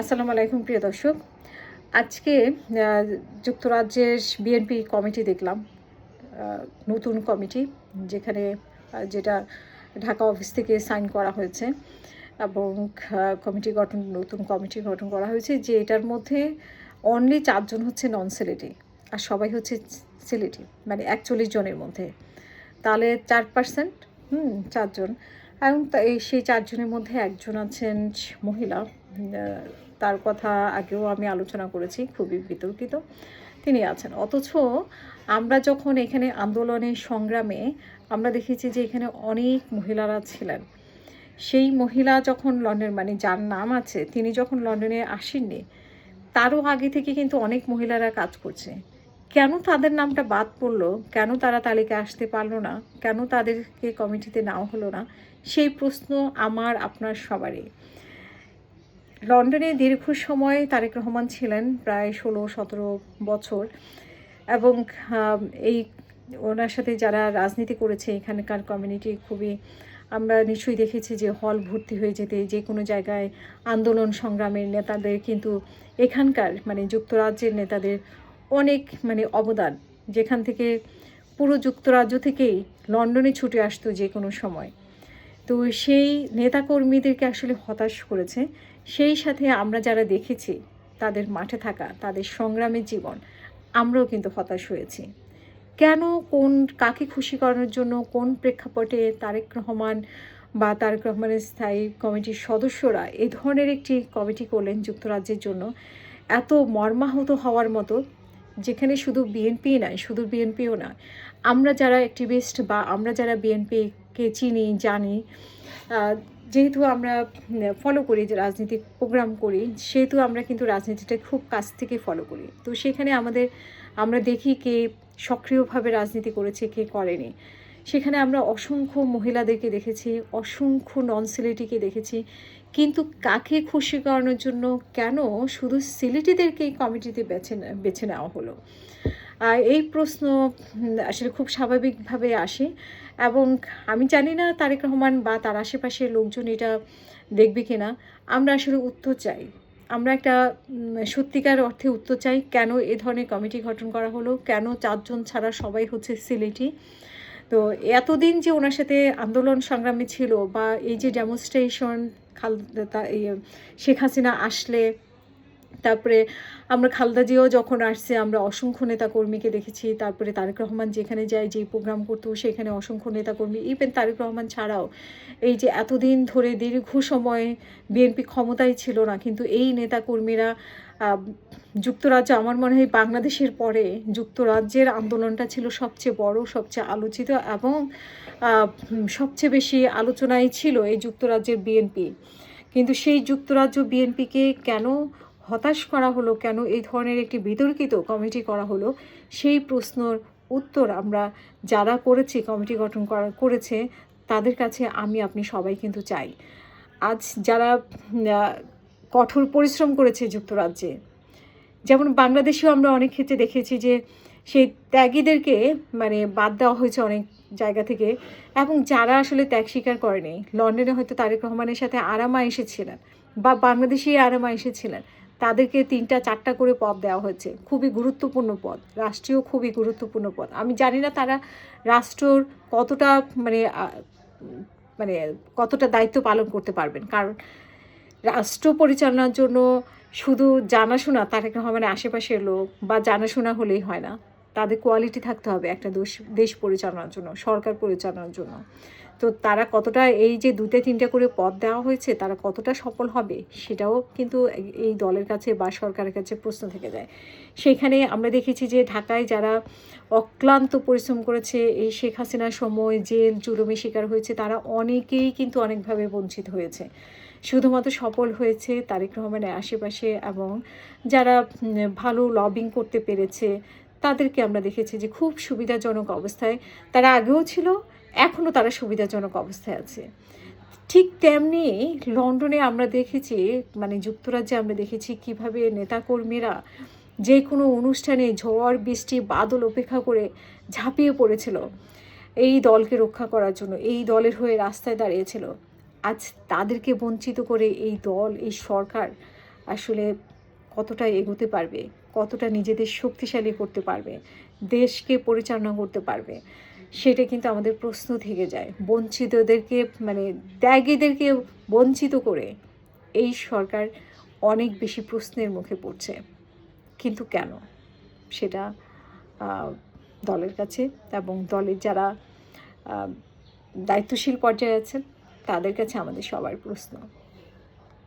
আসসালামু আলাইকুম প্রিয় দর্শক। আজকে যুক্তরাজ্যের বিএনপি কমিটি দেখলাম। নতুন কমিটি যেখানে যেটা ঢাকা অফিস থেকে সাইন করা হয়েছে এবং নতুন কমিটি গঠন করা হয়েছে যে এটার মধ্যে অনলি ৪ জন হচ্ছে নন সিলেটি আর সবাই হচ্ছে সিলেটি, মানে ৪১ জনের মধ্যে। তাহলে ৪%, ৪ জন। এবং সেই ৪ জনের মধ্যে একজন আছেন মহিলা। তার কথা আগেও আমি আলোচনা করেছি, খুবই বিতর্কিত তিনি আছেন। অথচ আমরা যখন এখানে আন্দোলনে সংগ্রামে আমরা দেখেছি যে এখানে অনেক মহিলারা ছিলেন। সেই মহিলা যখন লন্ডন, মানে যার নাম আছে, তিনি যখন লন্ডনে আসেননি, তারও আগে থেকে কিন্তু অনেক মহিলারা কাজ করছে। কেন তাদের নামটা বাদ পড়লো, কেন তারা তালিকায় আসতে পারলো না, কেন তাদেরকে কমিটিতে নেওয়া হলো না, সেই প্রশ্ন আমার আপনার সবারই। লন্ডনে দীর্ঘ সময় তারেক রহমান ছিলেন, প্রায় 16-17 বছর, এবং এই ওনার সাথে যারা রাজনীতি করেছে এখানকার কমিউনিটি খুবই, আমরা নিশ্চয়ই দেখেছি যে হল ভর্তি হয়ে যেতে, যে কোনো জায়গায় আন্দোলন সংগ্রামের নেতাদের কিন্তু এখানকার মানে যুক্তরাজ্যের নেতাদের অনেক অবদান, যেখান থেকে পুরো যুক্তরাজ্য থেকেই লন্ডনে ছুটে আসতো যে কোনো সময়। তো সেই নেতাকর্মীদেরকে আসলে হতাশ করেছে। সেই সাথে আমরা যারা দেখেছি তাদের মাঠে থাকা, তাদের সংগ্রামের জীবন, আমরাও কিন্তু হতাশ হয়েছি। কেন, কাকে খুশি করানোর জন্য, কোন প্রেক্ষাপটে তারেক রহমান বা তারেক রহমানের স্থায়ী কমিটির সদস্যরা এই ধরনের একটি কমিটি করলেন যুক্তরাজ্যের জন্য, এত মর্মাহত হওয়ার মতো, যেখানে শুধু বিএনপি নয়, শুধু বিএনপিও না, আমরা যারা অ্যাক্টিভিস্ট বা আমরা যারা বিএনপিকে চিনি জানি, যেহেতু আমরা ফলো করি, যে রাজনীতিক প্রোগ্রাম করি, সেহেতু আমরা কিন্তু রাজনীতিটা খুব কাছ থেকে ফলো করি। তো সেখানে আমরা দেখি কে সক্রিয়ভাবে রাজনীতি করেছে, কে করেনি। সেখানে আমরা অসংখ্য মহিলাদেরকে দেখেছি, অসংখ্য নন সিলেটিকে দেখেছি, কিন্তু কাকে খুশি করানোর জন্য কেন শুধু সিলেটিদেরকে এই কমিটিতে বেছে নেওয়া হলো? এই প্রশ্ন আসলে খুব স্বাভাবিকভাবে আসে, এবং আমি জানি না তারেক রহমান বা তার আশেপাশের লোকজন এটা দেখবে কিনা। আমরা আসলে উত্তর চাই, আমরা একটা সত্যিকার অর্থে উত্তর চাই, কেন এ ধরনের কমিটি গঠন করা হলো, কেন ৪ জন ছাড়া সবাই হচ্ছে সিলেটি। তো এতদিন যে ওনার সাথে আন্দোলন সংগ্রামী ছিল, বা এই যে ডেমনস্ট্রেশন, শেখ হাসিনা আসলে, তারপরে আমরা খালেদা জিয়াও যখন আসছে, আমরা অসংখ্য নেতাকর্মীকে দেখেছি। তারপরে তারেক রহমান যেখানে যায়, যেই প্রোগ্রাম করতো, সেখানে অসংখ্য নেতাকর্মী, ইভেন তারেক রহমান ছাড়াও এই যে এতদিন ধরে দীর্ঘ সময় বিএনপি ক্ষমতায় ছিল না, কিন্তু এই নেতাকর্মীরা যুক্তরাজ্য, আমার মনে হয় বাংলাদেশের পরে যুক্তরাজ্যের আন্দোলনটা ছিল সবচেয়ে বড়, সবচেয়ে আলোচিত, এবং সবচেয়ে বেশি আলোচনায় ছিল এই যুক্তরাজ্যের বিএনপি। কিন্তু সেই যুক্তরাজ্য বিএনপিকে কেন হতাশ করা হলো, কেন এই ধরনের একটি বিতর্কিত কমিটি করা হলো, সেই প্রশ্নের উত্তর আমরা যারা করেছি, কমিটি গঠন করেছে, তাদের কাছে আমি আপনি সবাই কিন্তু চাই। আজ যারা কঠোর পরিশ্রম করেছে যুক্তরাজ্যে, যেমন বাংলাদেশেও আমরা অনেক ক্ষেত্রে দেখেছি যে সেই ত্যাগীদেরকে বাদ দেওয়া হয়েছে অনেক জায়গা থেকে, এবং যারা আসলে ত্যাগ স্বীকার করেনি, লন্ডনে হয়তো তারেক রহমানের সাথে আরামা এসেছিলেন বা বাংলাদেশেই আরামা এসেছিলেন, তাদেরকে 3টা-4টা করে পদ দেওয়া হয়েছে, খুবই গুরুত্বপূর্ণ পদ, রাষ্ট্রীয় খুবই গুরুত্বপূর্ণ পদ। আমি জানি না তারা রাষ্ট্রর কতটা মানে মানে কতটা দায়িত্ব পালন করতে পারবেন, কারণ রাষ্ট্র পরিচালনার জন্য শুধু জানাশোনা তারেক রহমানের আশেপাশের লোক বা জানাশোনা হলেই হয় না, তাদের কোয়ালিটি থাকতে হবে একটা দেশ পরিচালনার জন্য, সরকার পরিচালনার জন্য। তো তারা কতটা, এই যে 2-3টা করে পদ দেওয়া হয়েছে, তারা কতটা সফল হবে, সেটাও কিন্তু এই দলের কাছে বা সরকারের কাছে প্রশ্ন থেকে যায়। সেখানে আমরা দেখেছি যে ঢাকায় যারা অক্লান্ত পরিশ্রম করেছে, এই শেখ হাসিনার সময় জেল জুলুমের শিকার হয়েছে, তারা অনেকেই কিন্তু অনেকভাবে বঞ্চিত হয়েছে। শুধুমাত্র সফল হয়েছে তারেক রহমানের আশেপাশে, এবং যারা ভালো লবিং করতে পেরেছে, তাদেরকে আমরা দেখেছি যে খুব সুবিধাজনক অবস্থায় তারা আগেও ছিল, এখনও তারা সুবিধাজনক অবস্থায় আছে। ঠিক তেমনি লন্ডনে আমরা দেখেছি, যুক্তরাজ্যে আমরা দেখেছি কীভাবে নেতাকর্মীরা যে কোনো অনুষ্ঠানে ঝড় বৃষ্টি বাদল উপেক্ষা করে ঝাঁপিয়ে পড়েছিল এই দলকে রক্ষা করার জন্য, এই দলের হয়ে রাস্তায় দাঁড়িয়েছিল। আজ তাদেরকে বঞ্চিত করে এই দল, এই সরকার আসলে কতটা এগোতে পারবে, কতটা নিজেদের শক্তিশালী করতে পারবে, দেশকে পরিচালনা করতে পারবে, সেটা কিন্তু আমাদের প্রশ্ন থেকে যায়। বঞ্চিতদেরকে মানে ত্যাগীদেরকে বঞ্চিত করে এই সরকার অনেক বেশি প্রশ্নের মুখে পড়ছে। কিন্তু কেন? সেটা দলের কাছে এবং দলের যারা দায়িত্বশীল পর্যায়ে আছেন তাদের কাছে আমাদের সবার প্রশ্ন।